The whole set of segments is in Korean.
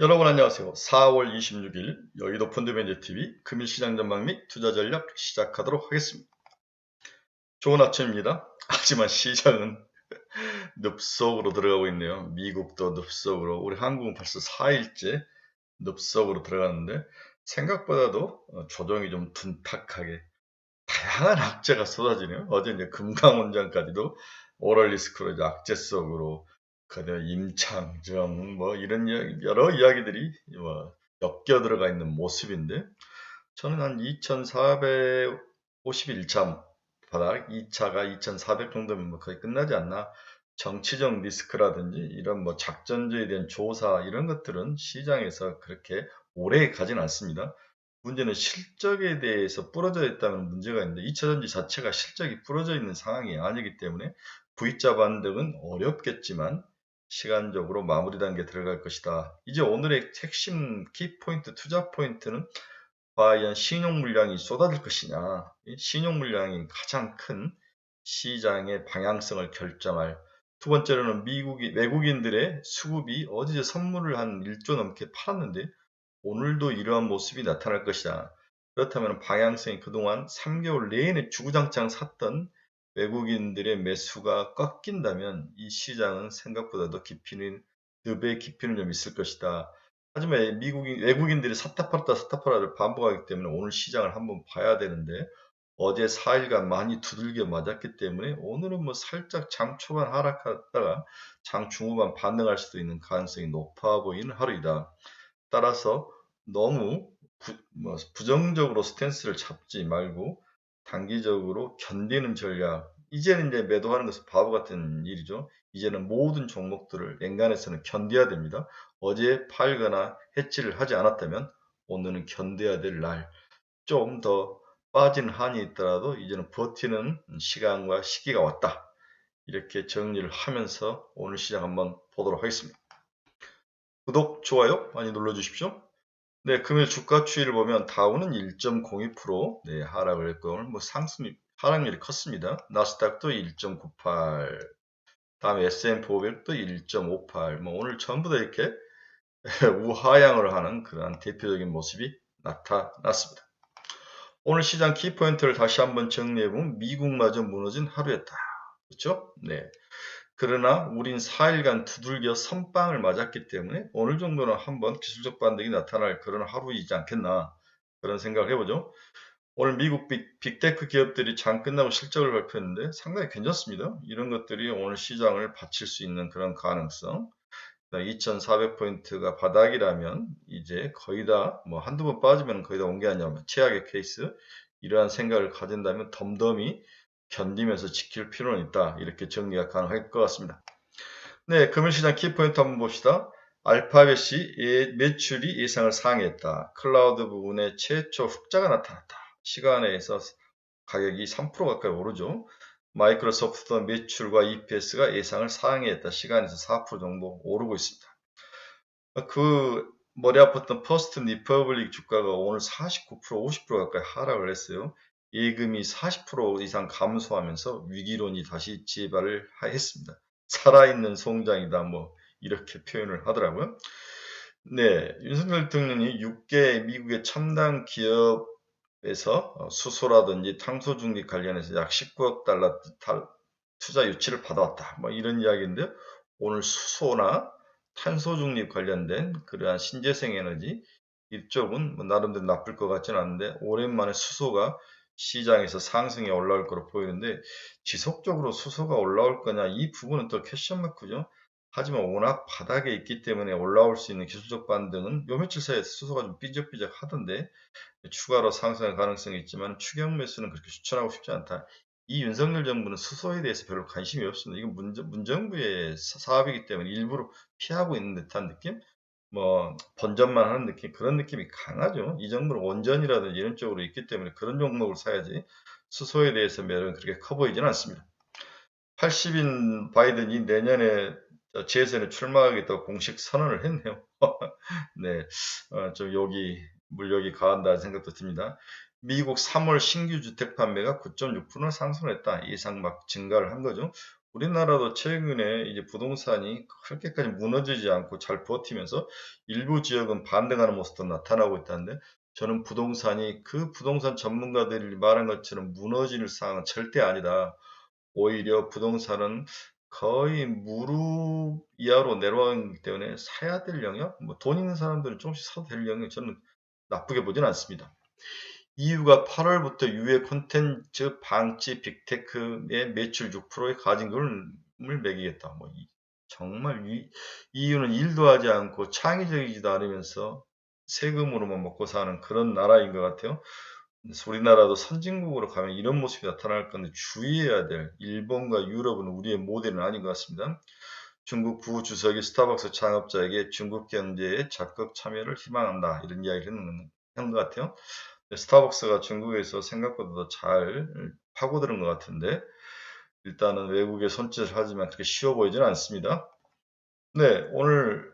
여러분 안녕하세요. 4월 26일 여의도 펀드매니저TV 금일시장 전망 및 투자 전략 시작하도록 하겠습니다. 좋은 아침입니다. 하지만 시장은 늪속으로 들어가고 있네요. 미국도 늪속으로, 우리 한국은 벌써 4일째 늪속으로 들어가는데 생각보다도 조정이 좀 둔탁하게 다양한 악재가 쏟아지네요. 어제 이제 금강원장까지도 오랄리스크로 이제 악재 속으로 그다음에 임창정 뭐 이런 여러 이야기들이 뭐 엮여 들어가 있는 모습인데 저는 한 2451참 바닥 2차가 2400 정도면 뭐 거의 끝나지 않나. 정치적 리스크라든지 이런 뭐 작전주에 대한 조사 이런 것들은 시장에서 그렇게 오래 가진 않습니다. 문제는 실적에 대해서 부러져 있다는 문제가 있는데 2차전지 자체가 실적이 부러져 있는 상황이 아니기 때문에 V자 반등은 어렵겠지만 시간적으로 마무리 단계에 들어갈 것이다. 이제 오늘의 핵심 키포인트, 투자 포인트는 과연 신용 물량이 쏟아질 것이냐. 이 신용 물량이 가장 큰 시장의 방향성을 결정할. 두 번째로는 외국인들의 수급이 어제 선물을 한 1조 넘게 팔았는데 오늘도 이러한 모습이 나타날 것이다. 그렇다면 방향성이 그동안 3개월 내내 주구장창 샀던 외국인들의 매수가 꺾인다면 이 시장은 생각보다도 늪의 깊이는 좀 있을 것이다. 하지만 외국인들이 샀다 팔았다를 반복하기 때문에 오늘 시장을 한번 봐야 되는데 어제 4일간 많이 두들겨 맞았기 때문에 오늘은 뭐 살짝 장 초반 하락하다가 장 중후반 반등할 수도 있는 가능성이 높아 보이는 하루이다. 따라서 너무 부정적으로 스탠스를 잡지 말고 단기적으로 견디는 전략. 이제는 이제 매도하는 것은 바보 같은 일이죠. 이제는 모든 종목들을 엔간해서는 견뎌야 됩니다. 어제 팔거나 해치를 하지 않았다면 오늘은 견뎌야 될 날. 좀 더 빠진 한이 있더라도 이제는 버티는 시간과 시기가 왔다. 이렇게 정리를 하면서 오늘 시장 한번 보도록 하겠습니다. 구독, 좋아요 많이 눌러주십시오. 네, 금일 주가 추이를 보면 다우는 1.02% 네, 하락을 했고 오늘 뭐 하락률이 컸습니다. 나스닥도 1.98, 다음에 S&P 500도 1.58. 뭐 오늘 전부 다 이렇게 우하향을 하는 그러한 대표적인 모습이 나타났습니다. 오늘 시장 키포인트를 다시 한번 정리해보면 미국마저 무너진 하루였다. 그렇죠? 네. 그러나 우린 4일간 두들겨 선빵을 맞았기 때문에 오늘 정도는 한번 기술적 반등이 나타날 그런 하루이지 않겠나 그런 생각을 해보죠. 오늘 미국 빅테크 기업들이 장 끝나고 실적을 발표했는데 상당히 괜찮습니다. 이런 것들이 오늘 시장을 받칠 수 있는 그런 가능성. 2400포인트가 바닥이라면 이제 거의 다 뭐 한두 번 빠지면 거의 다 온 게 아니냐. 최악의 케이스. 이러한 생각을 가진다면 덤덤히 견디면서 지킬 필요는 있다. 이렇게 정리가 가능할 것 같습니다. 네, 금일시장 키포인트 한번 봅시다. 알파벳이 매출이 예상을 상회했다. 클라우드 부분에 최초 흑자가 나타났다. 시간에서 가격이 3% 가까이 오르죠. 마이크로소프트 매출과 EPS가 예상을 상회했다. 시간에서 4% 정도 오르고 있습니다. 그 머리 아팠던 퍼스트 리퍼블릭 주가가 오늘 49%, 50% 가까이 하락을 했어요. 예금이 40% 이상 감소하면서 위기론이 다시 재발을 했습니다. 살아있는 송장이다 뭐 이렇게 표현을 하더라고요. 네, 윤석열 대통령이 6개 미국의 첨단 기업에서 수소라든지 탄소 중립 관련해서 약 19억 달러 투자 유치를 받아왔다. 뭐 이런 이야기인데 오늘 수소나 탄소 중립 관련된 그러한 신재생 에너지 이쪽은 뭐 나름대로 나쁠 것 같지는 않은데 오랜만에 수소가 시장에서 상승에 올라올 거로 보이는데 지속적으로 수소가 올라올 거냐 이 부분은 또 퀘션 마크죠. 하지만 워낙 바닥에 있기 때문에 올라올 수 있는 기술적 반등은 요 며칠 사이에 수소가 좀 삐적삐적 하던데 추가로 상승할 가능성이 있지만 추경 매수는 그렇게 추천하고 싶지 않다. 이 윤석열 정부는 수소에 대해서 별로 관심이 없습니다. 이건 문정부의 사업이기 때문에 일부러 피하고 있는 듯한 느낌? 뭐 번전만 하는 느낌 그런 느낌이 강하죠. 이 정부는 원전이라든지 이런 쪽으로 있기 때문에 그런 종목을 사야지 수소에 대해서 매력은 그렇게 커 보이지는 않습니다. 80인 바이든이 내년에 재선에 출마하겠다고 공식 선언을 했네요. 네, 좀 물욕이 가한다는 생각도 듭니다. 미국 3월 신규 주택 판매가 9.6% 상승했다. 예상 막 증가를 한 거죠. 우리나라도 최근에 이제 부동산이 그렇게까지 무너지지 않고 잘 버티면서 일부 지역은 반등하는 모습도 나타나고 있다는데 저는 부동산이 그 부동산 전문가들이 말한 것처럼 무너질 상황은 절대 아니다. 오히려 부동산은 거의 무릎 이하로 내려가기 때문에 사야 될 영역, 뭐 돈 있는 사람들은 조금씩 사도 될 영역 저는 나쁘게 보진 않습니다. 이유가 8월부터 유해 콘텐츠 방치 빅테크의 매출 6%의 가진금을 매기겠다. 정말 이유는 일도 하지 않고 창의적이지도 않으면서 세금으로만 먹고 사는 그런 나라인 것 같아요. 그래서 우리나라도 선진국으로 가면 이런 모습이 나타날 건데 주의해야 될 일본과 유럽은 우리의 모델은 아닌 것 같습니다. 중국 부주석이 스타벅스 창업자에게 중국 경제에 적극 참여를 희망한다. 이런 이야기를 한 것 같아요. 스타벅스가 중국에서 생각보다 더 잘 파고드는 것 같은데 일단은 외국에 손짓을 하지만 그렇게 쉬워 보이지는 않습니다. 네, 오늘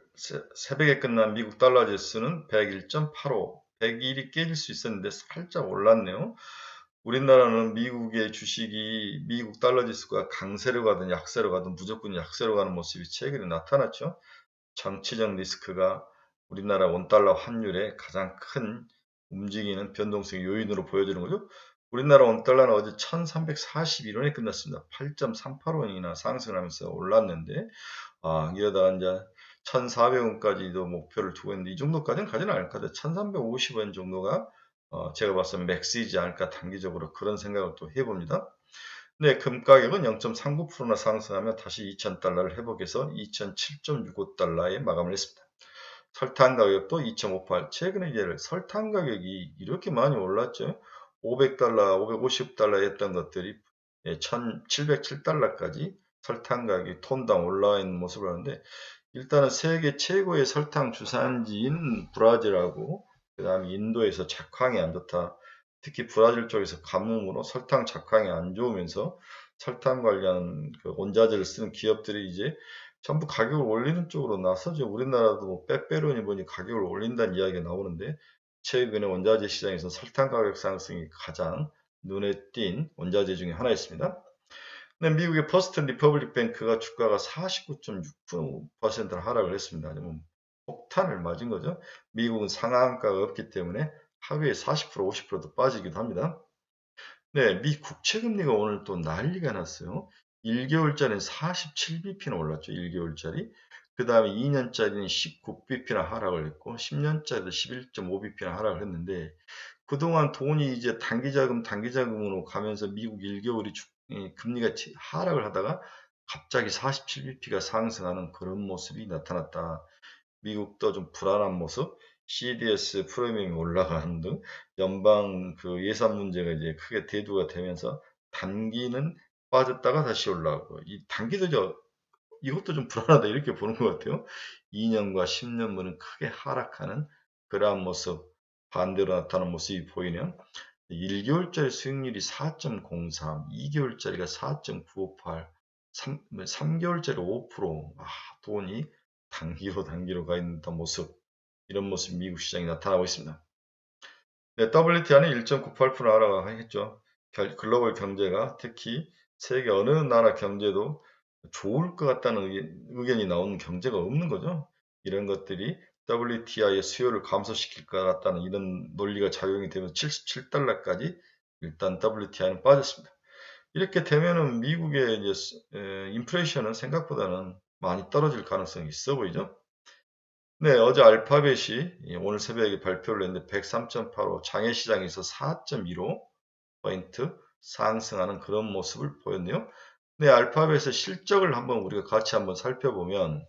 새벽에 끝난 미국 달러 지수는 101.85, 101이 깨질 수 있었는데 살짝 올랐네요. 우리나라는 미국의 주식이 미국 달러 지수가 강세로 가든 약세로 가든 무조건 약세로 가는 모습이 최근에 나타났죠. 정치적 리스크가 우리나라 원달러 환율에 가장 큰 움직이는 변동성 요인으로 보여지는 거죠. 우리나라 원달러는 어제 1341원에 끝났습니다. 8.38원이나 상승하면서 올랐는데 이러다가 이제 1,400원까지도 목표를 두고 있는데 이 정도까지는 가지는 않을 것 같아요. 1,350원 정도가 제가 봤을 때 맥스이지 않을까 단기적으로 그런 생각을 또 해봅니다. 네, 금 가격은 0.39%나 상승하며 다시 2,000달러를 회복해서 2,007.65달러에 마감을 했습니다. 설탕 가격도 2.58. 최근에 이제 설탕 가격이 이렇게 많이 올랐죠. 500달러, 550달러 했던 것들이 1,707달러까지 설탕 가격이 톤당 올라와 있는 모습을 하는데 일단은 세계 최고의 설탕 주산지인 브라질하고 그다음에 인도에서 작황이 안 좋다. 특히 브라질 쪽에서 가뭄으로 설탕 작황이 안 좋으면서 설탕 관련 그 원자재를 쓰는 기업들이 이제 전부 가격을 올리는 쪽으로 나서죠. 우리나라도 뭐 빼빼로니 뭐니 가격을 올린다는 이야기가 나오는데 최근에 원자재 시장에서 설탕 가격 상승이 가장 눈에 띈 원자재 중에 하나였습니다. 근데 미국의 퍼스트 리퍼블릭 뱅크가 주가가 49.6%를 하락을 했습니다. 폭탄을 맞은 거죠. 미국은 상한가가 없기 때문에 하루에 40% 50%도 빠지기도 합니다. 네, 미 국채금리가 오늘 또 난리가 났어요. 1개월짜리는 47bp나 올랐죠. 1개월짜리. 그 다음에 2년짜리는 19bp나 하락을 했고 10년짜리도 11.5bp나 하락을 했는데 그동안 돈이 이제 단기자금으로 가면서 미국 1개월이 금리가 하락을 하다가 갑자기 47bp가 상승하는 그런 모습이 나타났다. 미국도 좀 불안한 모습, CDS 프리미엄이 올라가는 등 연방 그 예산 문제가 이제 크게 대두가 되면서 단기는 빠졌다가 다시 올라가고 이 단기도 이것도 좀 불안하다 이렇게 보는 것 같아요. 2년과 10년물은 크게 하락하는 그러한 모습, 반대로 나타나는 모습이 보이네요. 1개월짜리 수익률이 4.03, 2개월짜리가 4.958, 3개월짜리 5%. 돈이 단기로 가 있는 모습, 이런 모습 미국 시장이 나타나고 있습니다. 네, WTI는 1.98% 하락했죠. 글로벌 경제가 특히 세계 어느 나라 경제도 좋을 것 같다는 의견이 나오는 경제가 없는 거죠. 이런 것들이 WTI의 수요를 감소시킬 것 같다는 이런 논리가 작용이 되면서 77달러까지 일단 WTI는 빠졌습니다. 이렇게 되면은 미국의 이제 인플레이션은 생각보다는 많이 떨어질 가능성이 있어 보이죠. 네, 어제 알파벳이 오늘 새벽에 발표를 했는데 103.85 장외시장에서 4.15포인트 상승하는 그런 모습을 보였네요. 네, 알파벳의 실적을 한번 우리가 같이 한번 살펴보면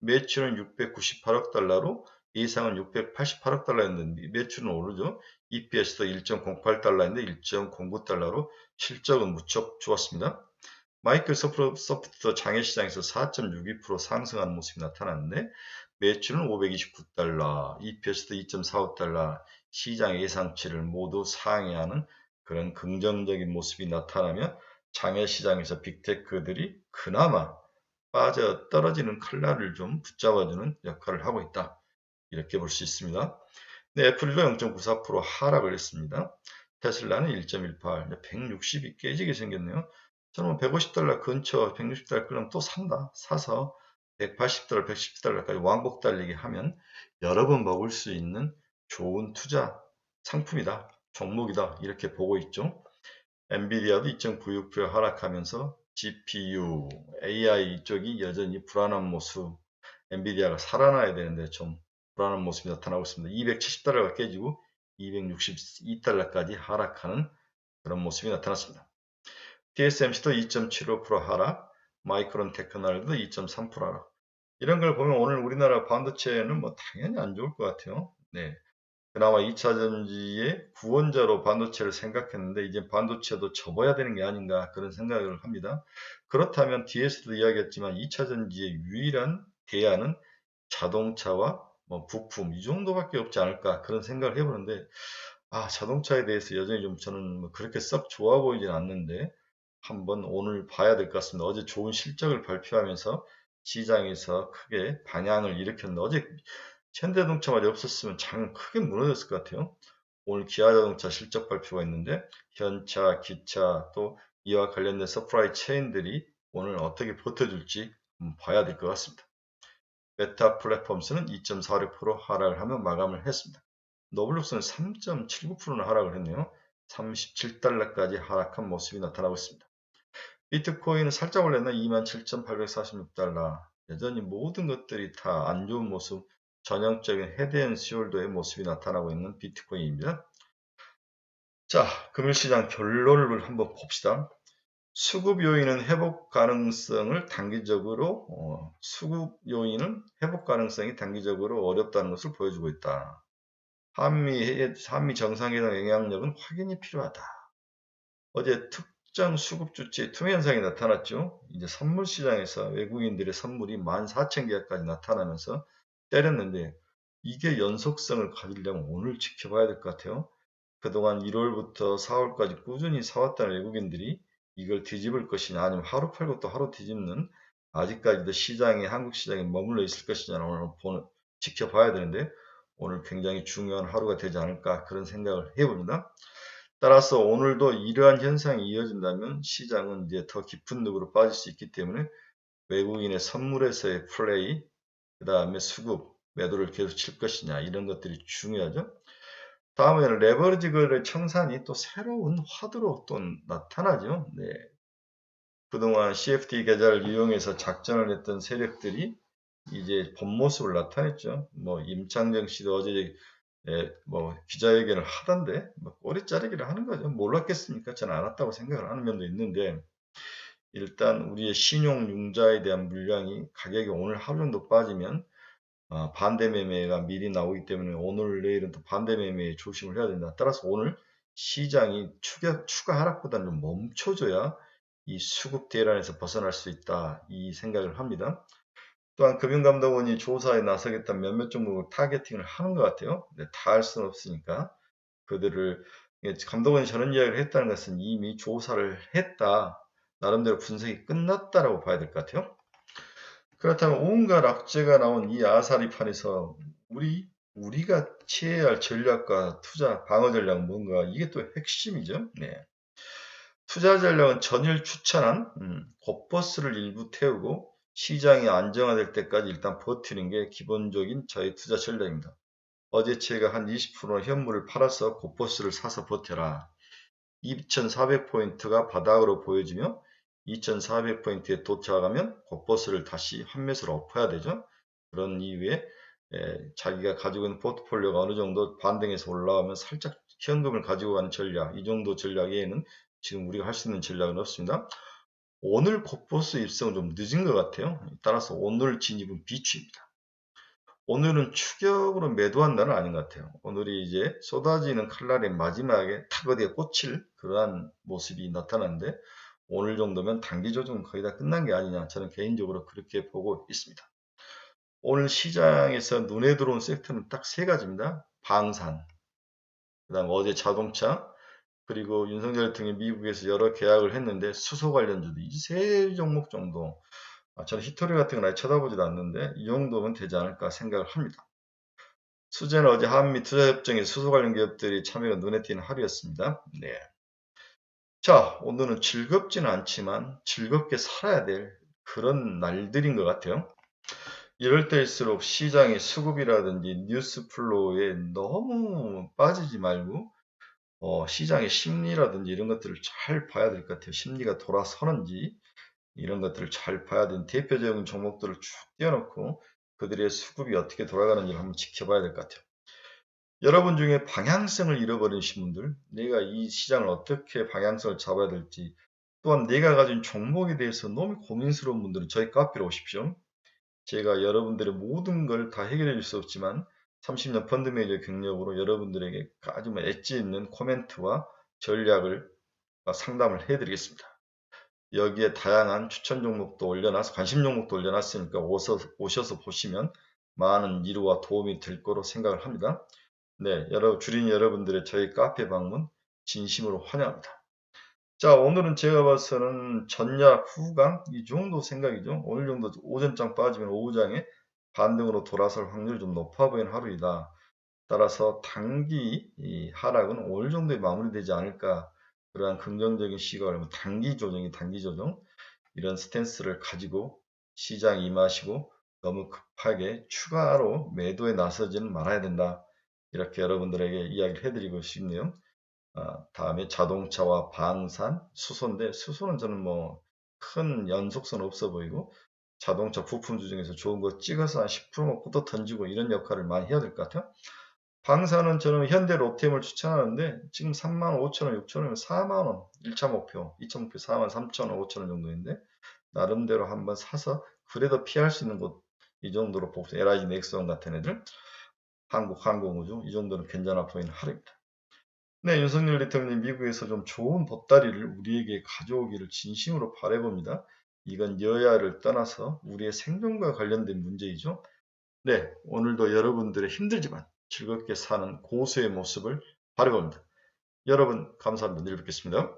매출은 698억 달러로 예상은 688억 달러였는데 매출은 오르죠. EPS도 1.08달러인데 1.09달러로 실적은 무척 좋았습니다. 마이크로소프트도 장외시장에서 4.62% 상승하는 모습이 나타났는데 매출은 529달러, EPS도 2.45달러, 시장 예상치를 모두 상회하는 그런 긍정적인 모습이 나타나며 장외시장에서 빅테크들이 그나마 빠져 떨어지는 칼날을 좀 붙잡아주는 역할을 하고 있다. 이렇게 볼 수 있습니다. 네, 애플도 0.94% 하락을 했습니다. 테슬라는 1.18, 160이 깨지게 생겼네요. 저는 150달러 근처 160달러 끌면 또 산다. 사서 180달러, 110달러까지 왕복 달리기 하면 여러 번 먹을 수 있는 좋은 투자 상품이다. 종목이다. 이렇게 보고 있죠. 엔비디아도 2.96% 하락하면서 GPU, AI 이쪽이 여전히 불안한 모습. 엔비디아가 살아나야 되는데 좀 불안한 모습이 나타나고 있습니다. 270달러가 깨지고 262달러까지 하락하는 그런 모습이 나타났습니다. TSMC도 2.75% 하락, 마이크론 테크놀도 2.3% 하락. 이런 걸 보면 오늘 우리나라 반도체는 뭐 당연히 안 좋을 것 같아요. 네. 그나마 2차 전지의 구원자로 반도체를 생각했는데 이제 반도체도 접어야 되는 게 아닌가 그런 생각을 합니다. 그렇다면 뒤에서도 이야기했지만 2차 전지의 유일한 대안은 자동차와 뭐 부품 이 정도밖에 없지 않을까 그런 생각을 해보는데 자동차에 대해서 여전히 좀 저는 뭐 그렇게 썩 좋아 보이진 않는데 한번 오늘 봐야 될 것 같습니다. 어제 좋은 실적을 발표하면서 시장에서 크게 방향을 일으켰는데 어제 현대자동차만 없었으면 장 크게 무너졌을 것 같아요. 오늘 기아자동차 실적 발표가 있는데 현차, 기차 또 이와 관련된 서프라이 체인들이 오늘 어떻게 버텨줄지 봐야 될 것 같습니다. 메타 플랫폼스는 2.46% 하락을 하며 마감을 했습니다. 노블록스는 3.79%나 하락을 했네요. 37달러까지 하락한 모습이 나타나고 있습니다. 비트코인은 살짝 올랐나 27,846달러. 여전히 모든 것들이 다 안 좋은 모습, 전형적인 헤드앤숄더의 모습이 나타나고 있는 비트코인입니다. 자, 금일시장 결론을 한번 봅시다. 수급 요인은 회복 가능성을 단기적으로 단기적으로 어렵다는 것을 보여주고 있다. 한미 정상회담 영향력은 확인이 필요하다. 어제 특정 수급 주체의 투매 현상이 나타났죠. 이제 선물 시장에서 외국인들의 선물이 14,000개까지 나타나면서 때렸는데 이게 연속성을 가지려면 오늘 지켜봐야 될 것 같아요. 그동안 1월부터 4월까지 꾸준히 사왔던 외국인들이 이걸 뒤집을 것이냐 아니면 하루 팔고 또 하루 뒤집는 아직까지도 한국 시장에 머물러 있을 것이냐 오늘 지켜봐야 되는데 오늘 굉장히 중요한 하루가 되지 않을까 그런 생각을 해봅니다. 따라서 오늘도 이러한 현상이 이어진다면 시장은 이제 더 깊은 늪으로 빠질 수 있기 때문에 외국인의 선물에서의 플레이, 그 다음에 수급, 매도를 계속 칠 것이냐 이런 것들이 중요하죠. 다음에는 레버리지 거래 청산이 또 새로운 화두로 또 나타나죠. 네. 그동안 CFD 계좌를 이용해서 작전을 했던 세력들이 이제 본 모습을 나타냈죠. 뭐 임창정 씨도 어제 뭐 기자회견을 하던데 뭐 꼬리 자르기를 하는 거죠. 몰랐겠습니까? 저는 알았다고 생각을 하는 면도 있는데 일단 우리의 신용융자에 대한 물량이 가격이 오늘 하루 정도 빠지면 반대 매매가 미리 나오기 때문에 오늘 내일은 또 반대 매매에 조심을 해야 된다. 따라서 오늘 시장이 추가 하락보다는 좀 멈춰줘야 이 수급 대란에서 벗어날 수 있다. 이 생각을 합니다. 또한 금융감독원이 조사에 나서겠다는 몇몇 종목을 타겟팅을 하는 것 같아요. 근데 다 할 수는 없으니까 그들을 감독원이 저런 이야기를 했다는 것은 이미 조사를 했다. 나름대로 분석이 끝났다라고 봐야 될 것 같아요. 그렇다면 온갖 악재가 나온 이 아사리판에서 우리가 취해야 할 전략과 투자 방어 전략은 뭔가 이게 또 핵심이죠. 네. 투자 전략은 전일 추천한 곧버스를 일부 태우고 시장이 안정화될 때까지 일단 버티는 게 기본적인 저희 투자 전략입니다. 어제 제가 한 20% 현물을 팔아서 곧버스를 사서 버텨라. 2400포인트가 바닥으로 보여지며 2400포인트에 도착하면 곧버스를 다시 환매수로 엎어야 되죠. 그런 이유에 자기가 가지고 있는 포트폴리오가 어느 정도 반등해서 올라오면 살짝 현금을 가지고 가는 전략, 이 정도 전략 외에는 지금 우리가 할 수 있는 전략은 없습니다. 오늘 곧버스 입성은 좀 늦은 것 같아요. 따라서 오늘 진입은 비추입니다. 오늘은 추격으로 매도한 날은 아닌 것 같아요. 오늘이 이제 쏟아지는 칼날의 마지막에 탁 어디에 꽂힐 그러한 모습이 나타나는데 오늘 정도면 단기 조정은 거의 다 끝난 게 아니냐 저는 개인적으로 그렇게 보고 있습니다. 오늘 시장에서 눈에 들어온 섹터는 딱 세 가지입니다. 방산, 그 다음 어제 자동차, 그리고 윤석열 등이 미국에서 여러 계약을 했는데 수소 관련주도 이 세 종목 정도 저는 히토리 같은 건 아예 쳐다보지도 않는데 이 정도면 되지 않을까 생각을 합니다. 수제는 어제 한미 투자협정에 수소 관련 기업들이 참여가 눈에 띄는 하루였습니다. 네. 자, 오늘은 즐겁지는 않지만 즐겁게 살아야 될 그런 날들인 것 같아요. 이럴 때일수록 시장의 수급이라든지 뉴스 플로우에 너무 빠지지 말고 시장의 심리라든지 이런 것들을 잘 봐야 될 것 같아요. 심리가 돌아서는지 이런 것들을 잘 봐야 되는 대표적인 종목들을 쭉 띄워놓고 그들의 수급이 어떻게 돌아가는지를 한번 지켜봐야 될 것 같아요. 여러분 중에 방향성을 잃어버리신 분들, 내가 이 시장을 어떻게 방향성을 잡아야 될지, 또한 내가 가진 종목에 대해서 너무 고민스러운 분들은 저희 카페로 오십시오. 제가 여러분들의 모든 걸 다 해결해 줄 수 없지만 30년 펀드 매니저 경력으로 여러분들에게 아주 엣지 있는 코멘트와 전략을 상담을 해드리겠습니다. 여기에 다양한 추천 종목도 올려놨, 관심 종목도 올려놨으니까 오셔서 보시면 많은 이루와 도움이 될 거로 생각을 합니다. 네, 주린 여러분들의 저희 카페 방문 진심으로 환영합니다. 자, 오늘은 제가 봐서는 전야 후강 이 정도 생각이죠. 오늘 정도 오전장 빠지면 오후장에 반등으로 돌아설 확률이 좀 높아 보이는 하루이다. 따라서 단기 이 하락은 오늘 정도에 마무리되지 않을까. 그러한 긍정적인 시각을 단기 조정 이런 스탠스를 가지고 시장에 임하시고 너무 급하게 추가로 매도에 나서지는 말아야 된다. 이렇게 여러분들에게 이야기를 해드리고 싶네요. 다음에 자동차와 방산, 수소인데 수소는 저는 뭐 큰 연속성 없어 보이고 자동차 부품주 중에서 좋은 거 찍어서 한 10% 꽂아 던지고 이런 역할을 많이 해야 될 것 같아요. 방산은 저는 현대 로템을 추천하는데 지금 35,000원, 6,000원이면 4만원 1차 목표, 2차 목표 43,000원, 5,000원 정도인데 나름대로 한번 사서 그래도 피할 수 있는 곳 이 정도로 보세요. LIG 넥스원 같은 애들, 한국항공우주 이 정도는 괜찮아 보이는 하루입니다. 네, 윤석열 대통령이 미국에서 좀 좋은 보따리를 우리에게 가져오기를 진심으로 바라봅니다. 이건 여야를 떠나서 우리의 생존과 관련된 문제이죠. 네, 오늘도 여러분들의 힘들지만 즐겁게 사는 고수의 모습을 바라봅니다. 여러분, 감사합니다. 내일 뵙겠습니다.